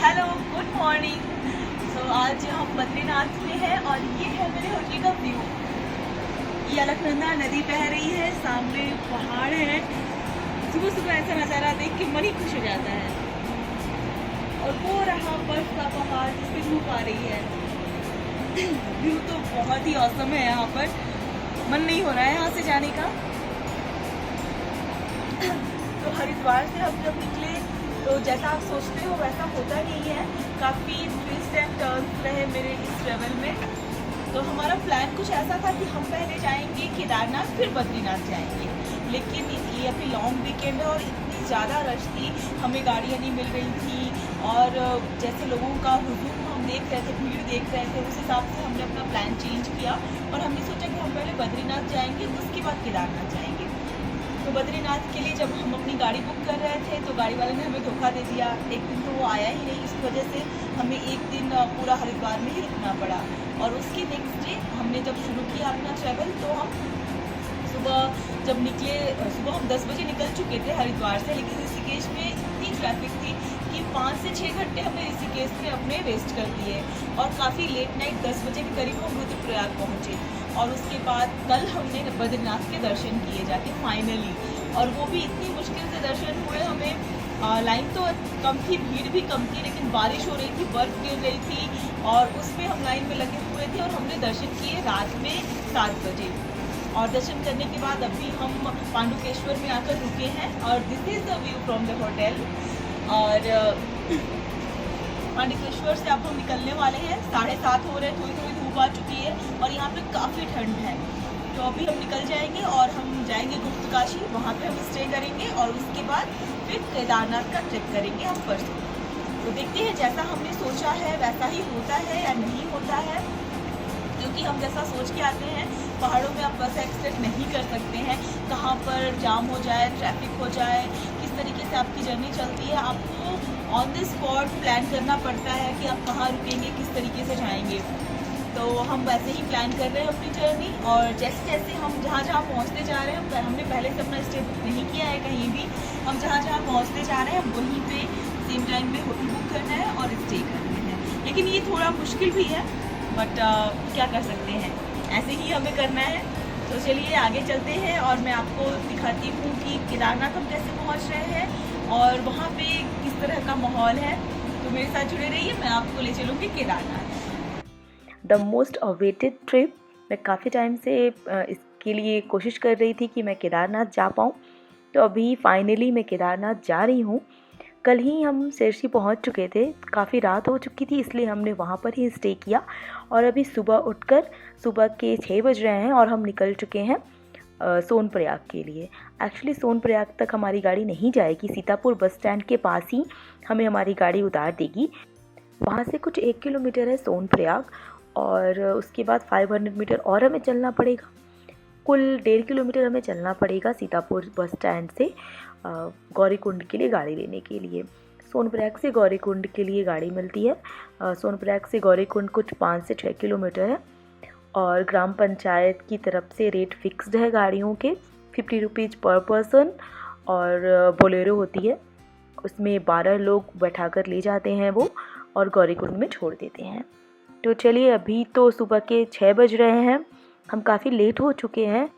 Hello, good morning. आज हम बद्रीनाथ में हैं और ये है मेरे होटल का व्यू। ये अलकनंदा नदी बह रही है, सामने पहाड़ है। सुबह सुबह ऐसा नज़ारा देख के मन ही खुश हो जाता है। और वो रहा बर्फ का पहाड़ जिससे धूप आ रही है। व्यू तो बहुत ही औसम है यहाँ पर। मन नहीं हो रहा है यहाँ से जाने का। तो हरिद्वार से हम जब निकले तो जैसा आप सोचते हो वैसा होता नहीं है। काफ़ी ट्विस्ट एंड टर्न्स रहे मेरे इस ट्रेवल में। तो हमारा प्लान कुछ ऐसा था कि हम पहले जाएंगे केदारनाथ, फिर बद्रीनाथ जाएंगे। लेकिन ये अभी लॉन्ग वीकेंड है और इतनी ज़्यादा रश थी, हमें गाड़ियाँ नहीं मिल रही थी। और जैसे लोगों का हुजूम हम देख रहे थे, भीड़ देख रहे थे, उस हिसाब से हमने अपना प्लान चेंज किया और हमने सोचा कि हम पहले बद्रीनाथ जाएंगे, उसके बाद केदारनाथ जाएंगे। तो बद्रीनाथ के लिए जब हम अपनी गाड़ी बुक कर रहे थे तो गाड़ी वाले ने हमें धोखा दे दिया। एक दिन तो वो आया ही नहीं, इस वजह से हमें एक दिन पूरा हरिद्वार में ही रुकना पड़ा। और उसके नेक्स्ट डे हमने जब शुरू किया अपना ट्रैवल तो हम जब निकले, सुबह हम 10 बजे निकल चुके थे हरिद्वार से। लेकिन ऋषिकेश में इतनी ट्रैफिक थी कि 5 से 6 घंटे हमने ऋषिकेश में अपने वेस्ट कर दिए। और काफ़ी लेट नाइट 10 बजे के करीब हम रुद्रप्रयाग पहुँचे। और उसके बाद कल हमने बद्रीनाथ के दर्शन किए जाके फाइनली। और वो भी इतनी मुश्किल से दर्शन हुए हमें। लाइन तो कम थी, भीड़ भी कम थी, लेकिन बारिश हो रही थी, बर्फ़ गिर रही थी और उसमें हम लाइन में लगे हुए थे। और हमने दर्शन किए रात में 7 बजे। और दर्शन करने के बाद अभी हम पांडुकेश्वर में आकर रुके हैं। और this is the view from the hotel. और पांडुकेश्वर से अब हम निकलने वाले हैं। 7:30 हो रहे हैं, थोड़ी थोड़ी धूप आ चुकी है और यहाँ पे काफ़ी ठंड है। तो अभी हम निकल जाएंगे और हम जाएंगे गुप्तकाशी, वहाँ पे हम स्टे करेंगे और उसके बाद फिर केदारनाथ का ट्रिप करेंगे हम परसों। तो देखते हैं जैसा हमने सोचा है वैसा ही होता है या नहीं होता है। क्योंकि हम जैसा सोच के आते हैं पहाड़ों में आप वैसा एक्सपेक्ट नहीं कर सकते हैं। कहाँ पर जाम हो जाए, ट्रैफिक हो जाए, किस तरीके से आपकी जर्नी चलती है, आपको ऑन द स्पॉट प्लान करना पड़ता है कि आप कहाँ रुकेंगे, किस तरीके से जाएंगे। तो हम वैसे ही प्लान कर रहे हैं अपनी जर्नी। और जैसे जैसे हम जहाँ जहाँ पहुँचते जा रहे हैं, हमने पहले से अपना स्टे बुक नहीं किया है कहीं भी। हम जहाँ जहाँ पहुँचते जा रहे हैं वहीं पे सेम टाइम में होटल बुक करना है और स्टे करना है। लेकिन ये थोड़ा मुश्किल भी है, बट क्या कर सकते हैं, ऐसे ही हमें करना है। तो चलिए आगे चलते हैं और मैं आपको दिखाती हूँ कि केदारनाथ हम कैसे पहुँच रहे हैं और वहाँ पे किस तरह का माहौल है। तो मेरे साथ जुड़े रहिए, मैं आपको ले चलूँगी Kedarnath. The most awaited trip. मैं काफ़ी टाइम से इसके लिए कोशिश कर रही थी कि मैं केदारनाथ जा पाऊँ। तो अभी फाइनली मैं केदारनाथ जा रही हूँ। कल ही हम सिरसी पहुँच चुके थे, काफ़ी रात हो चुकी थी, इसलिए हमने वहाँ पर ही स्टे किया। और अभी सुबह उठकर सुबह के 6 बज रहे हैं और हम निकल चुके हैं सोनप्रयाग के लिए। एक्चुअली सोनप्रयाग तक हमारी गाड़ी नहीं जाएगी, सीतापुर बस स्टैंड के पास ही हमें हमारी गाड़ी उतार देगी। वहाँ से कुछ 1 किलोमीटर है सोनप्रयाग और उसके बाद 500 मीटर और हमें चलना पड़ेगा। कुल 1.5 किलोमीटर हमें चलना पड़ेगा सीतापुर बस स्टैंड से गौरीकुंड के लिए गाड़ी लेने के लिए। सोनप्रयाग से गौरीकुंड के लिए गाड़ी मिलती है। सोनप्रयाग से गौरीकुंड कुछ 5 से 6 किलोमीटर है और ग्राम पंचायत की तरफ से रेट फिक्स्ड है गाड़ियों के 50 रुपीज़ पर पर्सन। और बोलेरो होती है, उसमें 12 लोग बैठाकर ले जाते हैं वो और गौरीकुंड में छोड़ देते हैं। तो चलिए, अभी तो सुबह के 6 बज रहे हैं, हम काफ़ी लेट हो चुके हैं।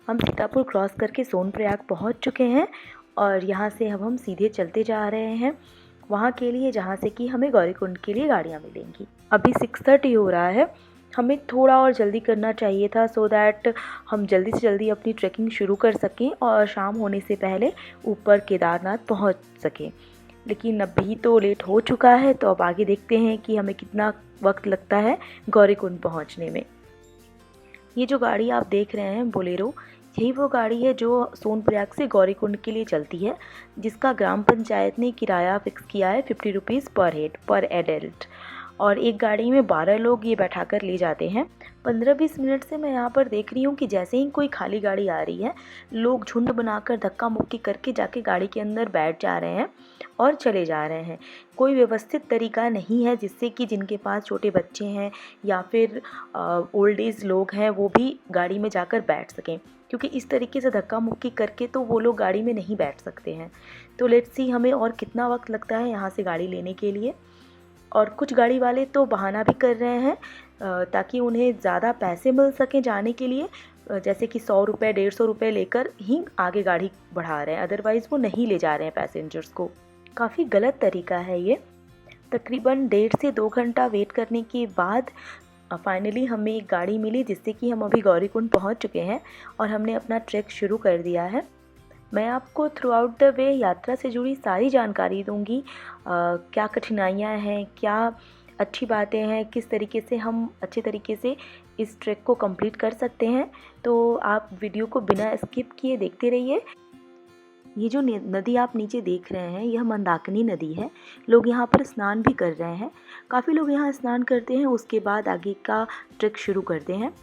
हम सीतापुर क्रॉस करके सोनप्रयाग पहुंच चुके हैं और यहाँ से अब हम सीधे चलते जा रहे हैं वहाँ के लिए जहाँ से कि हमें गौरीकुंड के लिए गाड़ियाँ मिलेंगी। अभी 6:30 हो रहा है, हमें थोड़ा और जल्दी करना चाहिए था सो दैट हम जल्दी से जल्दी अपनी ट्रैकिंग शुरू कर सकें और शाम होने से पहले ऊपर केदारनाथ पहुँच सकें। लेकिन अभी तो लेट हो चुका है, तो अब आगे देखते हैं कि हमें कितना वक्त लगता है गौरीकुंड पहुंचने में। ये जो गाड़ी आप देख रहे हैं बोलेरो, यही वो गाड़ी है जो सोनप्रयाग से गौरीकुंड के लिए चलती है, जिसका ग्राम पंचायत ने किराया फिक्स किया है 50 रुपीज़ पर हेड पर एडल्ट। और एक गाड़ी में 12 लोग ये बैठा कर ले जाते हैं। 15-20 मिनट से मैं यहाँ पर देख रही हूँ कि जैसे ही कोई खाली गाड़ी आ रही है, लोग झुंड बनाकर धक्का मुक्की करके जाके गाड़ी के अंदर बैठ जा रहे हैं और चले जा रहे हैं। कोई व्यवस्थित तरीका नहीं है जिससे कि जिनके पास छोटे बच्चे हैं या फिर ओल्ड एज लोग हैं वो भी गाड़ी में जाकर बैठ सकें, क्योंकि इस तरीके से धक्का मुक्की करके तो वो लोग गाड़ी में नहीं बैठ सकते हैं। तो लेट्स सी हमें और कितना वक्त लगता है यहाँ से गाड़ी लेने के लिए। और कुछ गाड़ी वाले तो बहाना भी कर रहे हैं ताकि उन्हें ज़्यादा पैसे मिल सकें जाने के लिए, जैसे कि 100 रुपये 150 रुपये लेकर ही आगे गाड़ी बढ़ा रहे हैं, अदरवाइज़ वो नहीं ले जा रहे हैं पैसेंजर्स को। काफ़ी गलत तरीका है ये। तकरीबन 1.5 से 2 घंटा वेट करने के बाद फाइनली हमें एक गाड़ी मिली जिससे कि हम अभी गौरीकुंड पहुंच चुके हैं और हमने अपना ट्रैक शुरू कर दिया है। मैं आपको थ्रू आउट द वे यात्रा से जुड़ी सारी जानकारी दूंगी, क्या कठिनाइयाँ हैं, क्या अच्छी बातें हैं, किस तरीके से हम अच्छे तरीके से इस ट्रैक को कंप्लीट कर सकते हैं। तो आप वीडियो को बिना स्किप किए देखते रहिए। ये जो नदी आप नीचे देख रहे हैं यह मंदाकिनी नदी है। लोग यहाँ पर स्नान भी कर रहे हैं। काफ़ी लोग यहाँ स्नान करते हैं, उसके बाद आगे का ट्रैक शुरू करते हैं।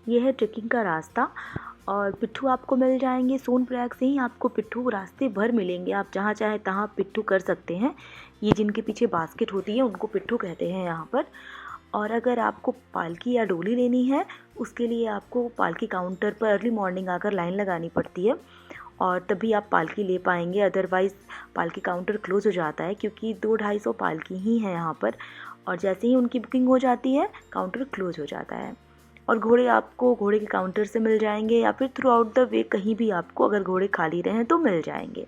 यह है ट्रैकिंग का रास्ता और पिट्ठू आपको मिल जाएंगे। सोनप्रयाग से ही आपको पिट्ठू रास्ते भर मिलेंगे, आप जहाँ चाहे तहाँ पिट्ठू कर सकते हैं। ये जिनके पीछे बास्केट होती है उनको पिट्ठू कहते हैं यहाँ पर। और अगर आपको पालकी या डोली लेनी है उसके लिए आपको पालकी काउंटर पर अर्ली मॉर्निंग आकर लाइन लगानी पड़ती है और तभी आप पालकी ले पाएंगे, अदरवाइज़ पालकी काउंटर क्लोज़ हो जाता है क्योंकि 200-250 पालकी ही है यहाँ पर और जैसे ही उनकी बुकिंग हो जाती है काउंटर क्लोज़ हो जाता है। और घोड़े आपको घोड़े के काउंटर से मिल जाएंगे या फिर थ्रू आउट द वे कहीं भी आपको अगर घोड़े खाली रहें तो मिल जाएंगे।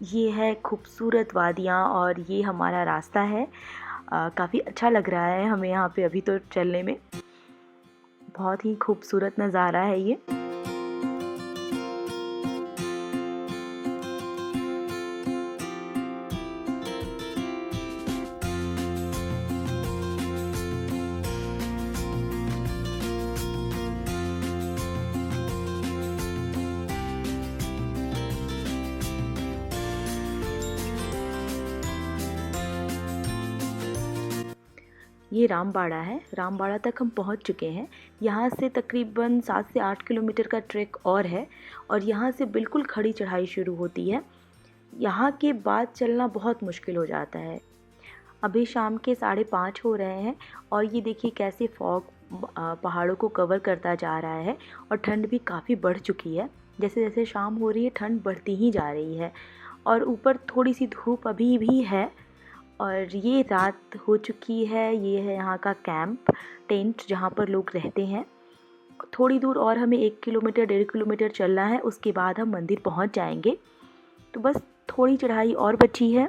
ये है खूबसूरत वादियाँ और ये हमारा रास्ता है। काफ़ी अच्छा लग रहा है हमें यहाँ पे अभी तो चलने में। बहुत ही खूबसूरत नज़ारा है ये। ये रामबाड़ा है। रामबाड़ा तक हम पहुंच चुके हैं। यहाँ से तकरीबन 7 से 8 किलोमीटर का ट्रैक और है और यहाँ से बिल्कुल खड़ी चढ़ाई शुरू होती है। यहाँ के बाद चलना बहुत मुश्किल हो जाता है। अभी शाम के 5:30 हो रहे हैं और ये देखिए कैसे फॉग पहाड़ों को कवर करता जा रहा है और ठंड भी काफ़ी बढ़ चुकी है। जैसे जैसे शाम हो रही है ठंड बढ़ती ही जा रही है और ऊपर थोड़ी सी धूप अभी भी है। और ये रात हो चुकी है। ये है यहाँ का कैंप टेंट जहाँ पर लोग रहते हैं। थोड़ी दूर और हमें 1 किलोमीटर 1.5 किलोमीटर चलना है, उसके बाद हम मंदिर पहुँच जाएंगे। तो बस थोड़ी चढ़ाई और बची है।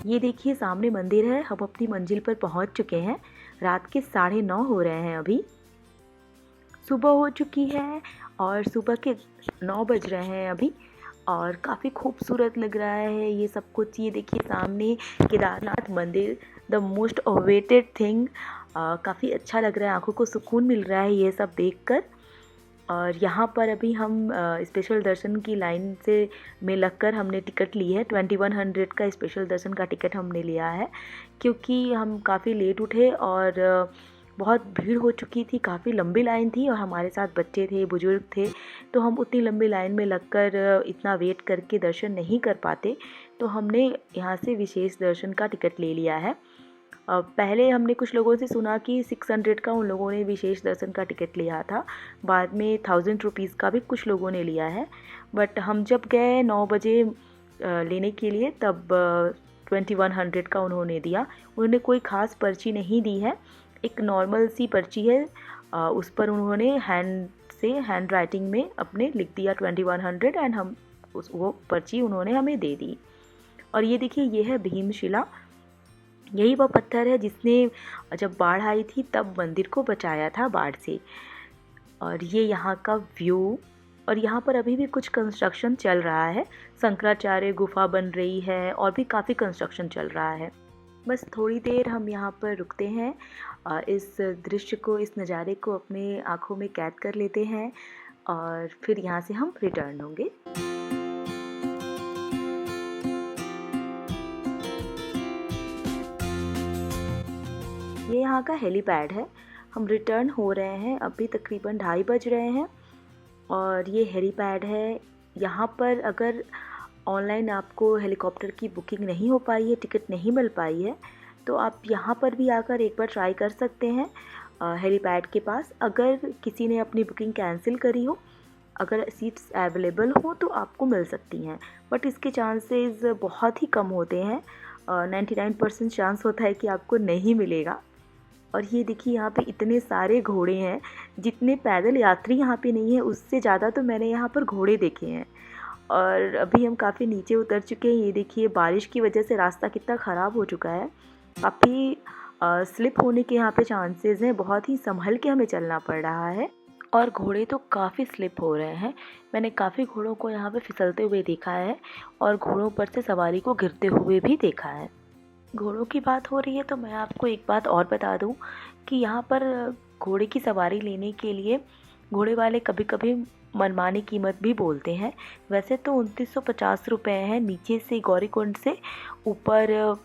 ये देखिए सामने मंदिर है। हम अपनी मंजिल पर पहुँच चुके हैं। रात के 9:30 हो रहे हैं। अभी सुबह हो चुकी है और सुबह के 9 बज रहे हैं अभी और काफ़ी खूबसूरत लग रहा है ये सब कुछ। ये देखिए सामने केदारनाथ मंदिर, द मोस्ट अवेटेड थिंग। काफ़ी अच्छा लग रहा है, आंखों को सुकून मिल रहा है ये सब देखकर। और यहाँ पर अभी हम स्पेशल दर्शन की लाइन से में लगकर हमने टिकट ली है। 2100 का स्पेशल दर्शन का टिकट हमने लिया है क्योंकि हम काफ़ी लेट उठे और बहुत भीड़ हो चुकी थी, काफ़ी लंबी लाइन थी और हमारे साथ बच्चे थे, बुजुर्ग थे, तो हम उतनी लंबी लाइन में लगकर इतना वेट करके दर्शन नहीं कर पाते। तो हमने यहाँ से विशेष दर्शन का टिकट ले लिया है। पहले हमने कुछ लोगों से सुना कि 600 का उन लोगों ने विशेष दर्शन का टिकट लिया था, बाद में 1000 रुपीज़ का भी कुछ लोगों ने लिया है। बट हम जब गए 9 बजे लेने के लिए तब 2100 का उन्होंने दिया। उन्होंने कोई ख़ास पर्ची नहीं दी है, एक नॉर्मल सी पर्ची है, उस पर उन्होंने हैंड राइटिंग में अपने लिख दिया 2100 एंड हम वो पर्ची उन्होंने हमें दे दी। और ये देखिए ये है भीमशिला। यही वह पत्थर है जिसने जब बाढ़ आई थी तब मंदिर को बचाया था बाढ़ से। और ये यहाँ का व्यू। और यहाँ पर अभी भी कुछ कंस्ट्रक्शन चल रहा है। शंकराचार्य गुफा बन रही है और भी काफ़ी कंस्ट्रक्शन चल रहा है। बस थोड़ी देर हम यहाँ पर रुकते हैं, इस दृश्य को, इस नज़ारे को अपने आँखों में कैद कर लेते हैं और फिर यहाँ से हम रिटर्न होंगे। ये यहाँ का हेलीपैड है। हम रिटर्न हो रहे हैं, अभी तकरीबन 2:30 बज रहे हैं और ये हेलीपैड है। यहाँ पर अगर ऑनलाइन आपको हेलीकॉप्टर की बुकिंग नहीं हो पाई है, टिकट नहीं मिल पाई है, तो आप यहाँ पर भी आकर एक बार ट्राई कर सकते हैं हेलीपैड के पास। अगर किसी ने अपनी बुकिंग कैंसिल करी हो, अगर सीट्स अवेलेबल हो तो आपको मिल सकती हैं, बट इसके चांसेस बहुत ही कम होते हैं। 99% चांस होता है कि आपको नहीं मिलेगा। और ये देखिए यहाँ पे इतने सारे घोड़े हैं, जितने पैदल यात्री यहाँ पे नहीं है उससे ज़्यादा तो मैंने यहाँ पर घोड़े देखे हैं। और अभी हम काफ़ी नीचे उतर चुके हैं। ये देखिए बारिश की वजह से रास्ता कितना ख़राब हो चुका है, काफ़ी स्लिप होने के यहाँ पे चांसेस हैं, बहुत ही संभल के हमें चलना पड़ रहा है। और घोड़े तो काफ़ी स्लिप हो रहे हैं, मैंने काफ़ी घोड़ों को यहाँ पे फिसलते हुए देखा है और घोड़ों पर से सवारी को गिरते हुए भी देखा है। घोड़ों की बात हो रही है तो मैं आपको एक बात और बता दूं कि यहाँ पर घोड़े की सवारी लेने के लिए घोड़े वाले कभी कभी मनमानी कीमत भी बोलते हैं। वैसे तो 2950 रुपये है नीचे से गौरीकुंड से ऊपर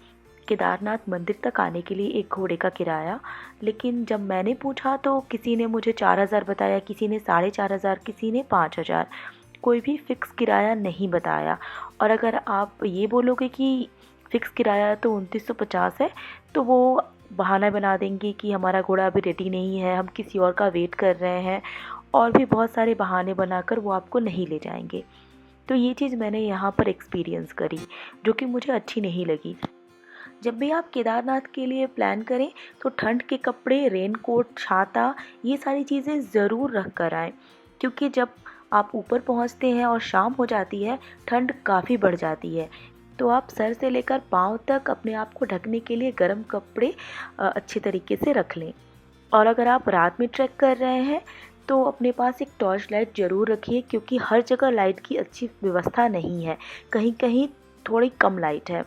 केदारनाथ मंदिर तक आने के लिए एक घोड़े का किराया, लेकिन जब मैंने पूछा तो किसी ने मुझे 4000 बताया, किसी ने 4500, किसी ने 5000, कोई भी फ़िक्स किराया नहीं बताया। और अगर आप ये बोलोगे कि फ़िक्स किराया तो 2950 है, तो वो बहाना बना देंगे कि हमारा घोड़ा अभी रेडी नहीं है, हम किसी और का वेट कर रहे हैं, और भी बहुत सारे बहाने बनाकर वो आपको नहीं ले जाएंगे। तो ये चीज़ मैंने यहाँ पर एक्सपीरियंस करी, जो कि मुझे अच्छी नहीं लगी। जब भी आप केदारनाथ के लिए प्लान करें तो ठंड के कपड़े, रेनकोट, छाता, ये सारी चीज़ें ज़रूर रख कर आएँ, क्योंकि जब आप ऊपर पहुंचते हैं और शाम हो जाती है, ठंड काफ़ी बढ़ जाती है। तो आप सर से लेकर पाँव तक अपने आप को ढकने के लिए गर्म कपड़े अच्छे तरीके से रख लें। और अगर आप रात में ट्रैक कर रहे हैं तो अपने पास एक टॉर्च लाइट ज़रूर रखिए, क्योंकि हर जगह लाइट की अच्छी व्यवस्था नहीं है, कहीं कहीं थोड़ी कम लाइट है,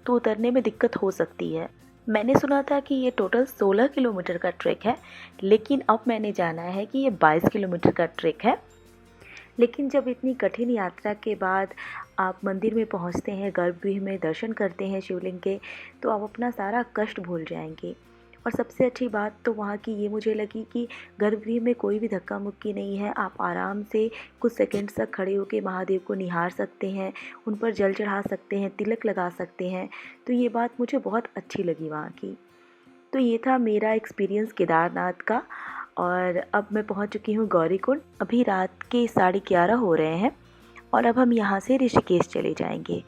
तो उतरने में दिक्कत हो सकती है। मैंने सुना था कि ये टोटल 16 किलोमीटर का ट्रैक है, लेकिन अब मैंने जाना है कि ये 22 किलोमीटर का ट्रैक है। लेकिन जब इतनी कठिन यात्रा के बाद आप मंदिर में पहुंचते हैं, गर्भगृह में दर्शन करते हैं शिवलिंग के, तो आप अपना सारा कष्ट भूल जाएंगे। और सबसे अच्छी बात तो वहाँ की ये मुझे लगी कि गर्भगृह में कोई भी धक्का मुक्की नहीं है, आप आराम से कुछ सेकंड्स तक खड़े होकर महादेव को निहार सकते हैं, उन पर जल चढ़ा सकते हैं, तिलक लगा सकते हैं। तो ये बात मुझे बहुत अच्छी लगी वहाँ की। तो ये था मेरा एक्सपीरियंस केदारनाथ का। और अब मैं पहुंच चुकी हूँ गौरीकुंड। अभी रात के 11:30 हो रहे हैं और अब हम यहाँ से ऋषिकेश चले जाएंगे।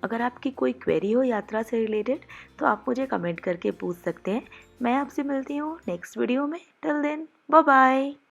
अगर आपकी कोई क्वेरी हो यात्रा से रिलेटेड तो आप मुझे कमेंट करके पूछ सकते हैं। मैं आपसे मिलती हूँ नेक्स्ट वीडियो में। Till then bye bye.